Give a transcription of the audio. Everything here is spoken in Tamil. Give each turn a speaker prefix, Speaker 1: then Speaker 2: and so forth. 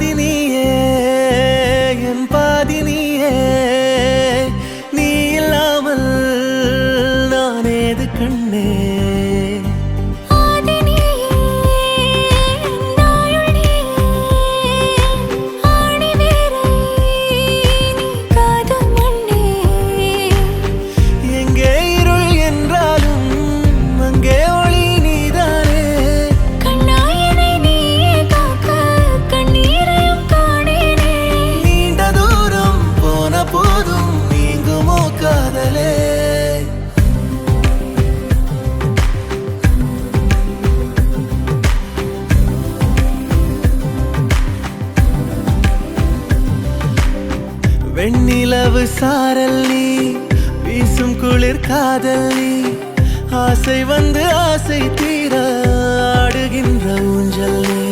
Speaker 1: பாதி நீயே என் பாதி நீயே நீ இல்லாமல் நான் ஏது கண்ணே வெண்ணிலவு சாரல் நீ வீசும் குளிர் காதல் நீ ஆசை வந்து ஆசை தீர ஆடுகின்ற ஊஞ்சல் நீ